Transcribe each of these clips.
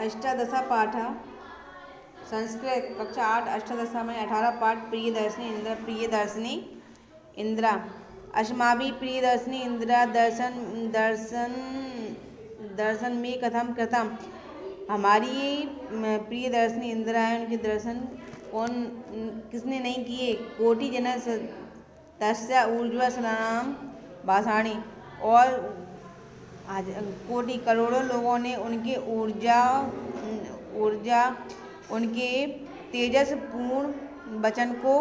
अष्टादशपाठः संस्कृत कक्षा 8 अष्टादशमध्ये 18 पाठ प्रियदर्शिनी इंदिरा प्रियदर्शिनी इंदिरा अस्माभिः प्रियदर्शिनी इंदिरा दर्शन में कथम कृतम। हमारी प्रियदर्शिनी इंदिरा है, उनके दर्शन किसने नहीं किए। कोटि जन तस्य ऊर्जा सनाम भाषाणी, और कोटि करोड़ों लोगों ने उनके ऊर्जा उनके तेजस्पूर्ण वचन को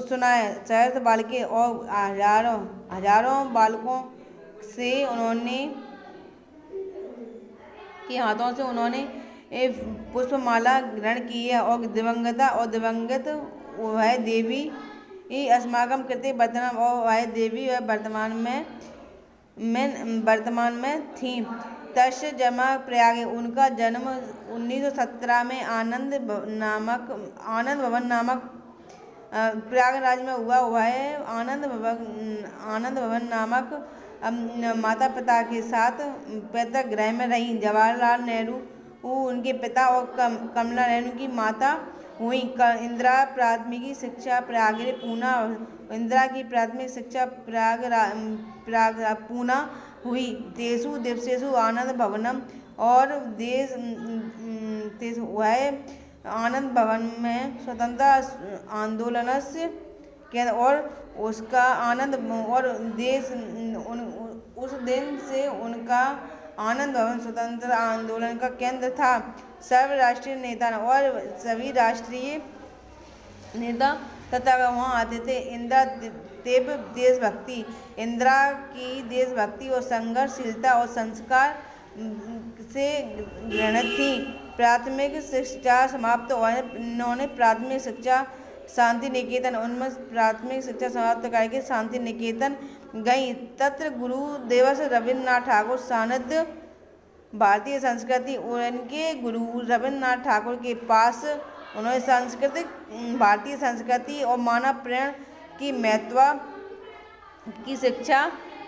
सुना है। सहस्त्र बालके और हजारों बालकों से उन्होंने के हाथों से उन्होंने पुष्पमाला ग्रहण की है। और दिवंगत वह देवी अस्माकं कृते वर्तमान, और वह देवी वह वर्तमान में थी। तस्य जन्म प्रयाग, उनका जन्म 1917 में आनंद भवन नामक प्रयागराज में हुआ। वह आनंद भवन नामक माता पिता के साथ पैतृक गृह में रही। जवाहरलाल नेहरू उनके पिता और कमला नेहरू की माता हुई। इंदिरा प्राथमिक शिक्षा प्रयागराज पूना, इंदिरा की प्राथमिक शिक्षा प्रयाग पूना हुई। तेषु दिवसेषु आनंद भवनम, और वह आनंद भवन में स्वतंत्रता आंदोलन से केंद्र, और उसका आनंद और उस दिन से उनका आनंद भवन स्वतंत्रता आंदोलन का केंद्र था। सर्व राष्ट्रीय नेता और सभी राष्ट्रीय नेता तथा वहाँ आते थे। इंदिरा तीव्र देशभक्ति, इंदिरा की देशभक्ति और संघर्षशीलता और संस्कार से घृणित थी। प्राथमिक शिक्षा समाप्त और इन्होंने प्राथमिक शिक्षा शांति निकेतन, उनमें प्राथमिक शिक्षा समाप्त करके शांति निकेतन गई। तत्र गुरुदेव रविन्द्रनाथ ठाकुर सानिध्य भारतीय संस्कृति, उनके गुरु रविन्द्रनाथ ठाकुर के पास उन्होंने भारतीय संस्कृति और मानव प्रेम की महत्व की शिक्षा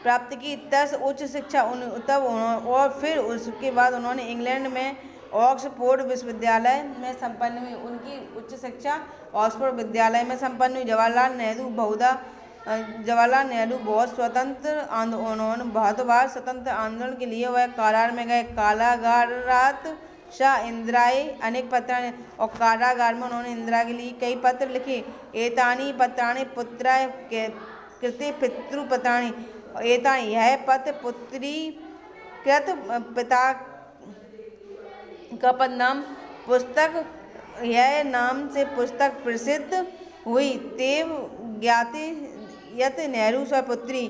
प्राप्त की। तस उच्च शिक्षा और फिर उसके बाद उन्होंने इंग्लैंड में ऑक्सफोर्ड विश्वविद्यालय में संपन्न हुई। उनकी उच्च शिक्षा ऑक्सफोर्ड विद्यालय में संपन्न हुई। जवाहरलाल नेहरू बहुत बार स्वतंत्र आंदोलन के लिए वह कारागार में गए। कारागारात शाह इंदिराए अनेक पत्राणि, और कारागार में उन्होंने इंदिरा के लिए कई पत्र लिखे। एतानि पत्राणि पुत्राय कृते पितृपत्राणि, एतानि यह पत्र पुत्री कृत पिता का पद नाम पुस्तक, यह नाम से पुस्तक प्रसिद्ध हुई। तेव ज्ञाते यत नेहरू स्वपुत्री,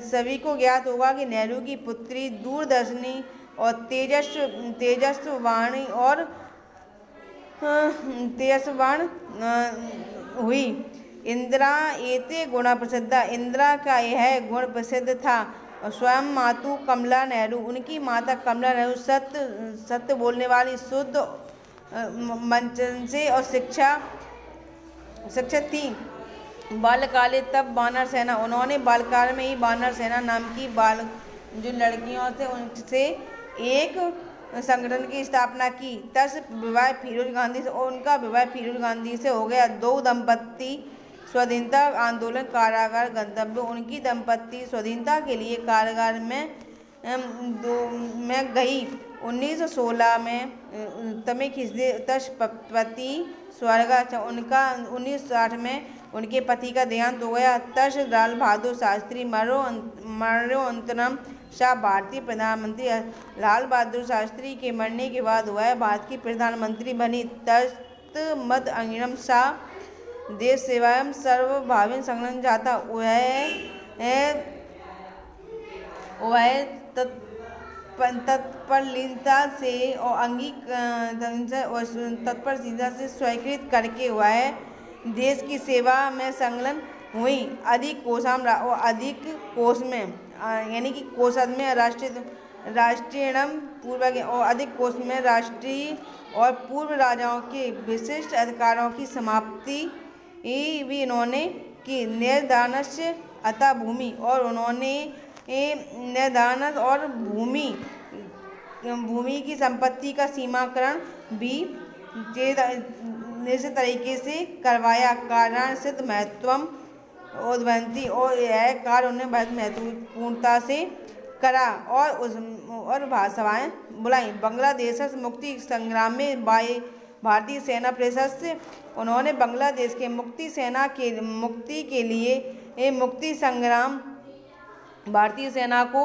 सभी को ज्ञात होगा कि नेहरू की पुत्री दूरदर्शिनी और तेजस्वाणी हुई। इंदिरा एते गुण प्रसिद्ध, इंदिरा का यह गुण प्रसिद्ध था। स्वयं मातु कमला नेहरू, उनकी माता कमला नेहरू सत्य बोलने वाली, शुद्ध मनसे और शिक्षित थी। बाल्यकाले तब वानर सेना, उन्होंने बालकाल में ही वानर सेना नाम की जो लड़कियों थे उनसे एक संगठन की स्थापना की। तस विवाह फिरोज गांधी से, और उनका विवाह फिरोज गांधी से हो गया। दो दंपत्ति स्वाधीनता आंदोलन कारागार गंतव्य, उनकी दंपत्ति स्वाधीनता के लिए कारागार में गई। 1916 में तमिल खिसदे तशपति स्वर्ग, उनका 1960 में उनके पति का देहांत हो गया। तश लाल बहादुर शास्त्री मरणोत्तरम शाह भारतीय प्रधानमंत्री, लाल बहादुर शास्त्री के मरने के बाद वह भारत की प्रधानमंत्री बनी। तस्त मत अंगिरम शाह देश सेवाएं सर्वभावी संगठन चाहता, वह तत्परता से और तत्परता से स्वीकृत करके वह देश की सेवा में संलग्न हुई। अधिक कोष में यानी कि कोषाध्य में राष्ट्रीयम पूर्व और अधिक कोष में राष्ट्रीय और पूर्व राजाओं के विशिष्ट अधिकारों की समाप्ति भी इन्होंने की। निर्धानस्य अतः भूमि, और उन्होंने निर्धारण और भूमि भूमि की संपत्ति का सीमाकरण भी निश्चित तरीके से करवाया। कारण सिद्ध महत्वम उद्वंती और यह कार्य उन्हें बहुत महत्वपूर्णता से करा और भाषाएं बुलाई। बांग्लादेश मुक्ति संग्राम में भारतीय सेना प्रशस्त उन्होंने बांग्लादेश के मुक्ति के लिए मुक्ति संग्राम भारतीय सेना को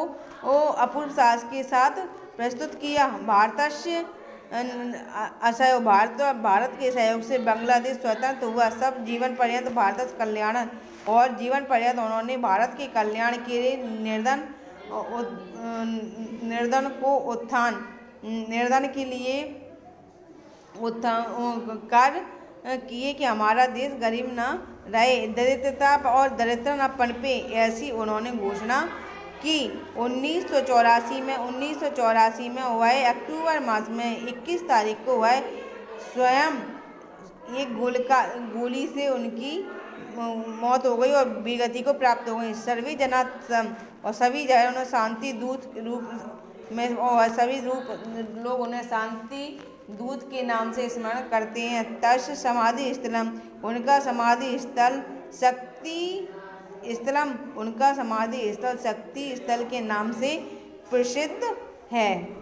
अपूर्व साहस के साथ प्रस्तुत किया। भारत के सहयोग से बांग्लादेश स्वतंत्र हुआ। सब जीवन पर्यंत भारत कल्याण और जीवन पर्यंत उन्होंने भारत के कल्याण के लिए निर्धन के लिए कार्य किए कि हमारा देश गरीब न रहे, दरिद्रता और दरिद्र न पनपे, ऐसी उन्होंने घोषणा की। 1984 में हुए अक्टूबर मास में 21 तारीख को वह स्वयं एक गोली से उनकी मौत हो गई और वीरगति को प्राप्त हो गई। सभी जगह उन्हें शांति दूत रूप में और सभी लोग उन्हें शांति दूत के नाम से स्मरण करते हैं। तस् समाधि स्थलम उनका समाधि स्थल शक्ति स्थल के नाम से प्रसिद्ध है।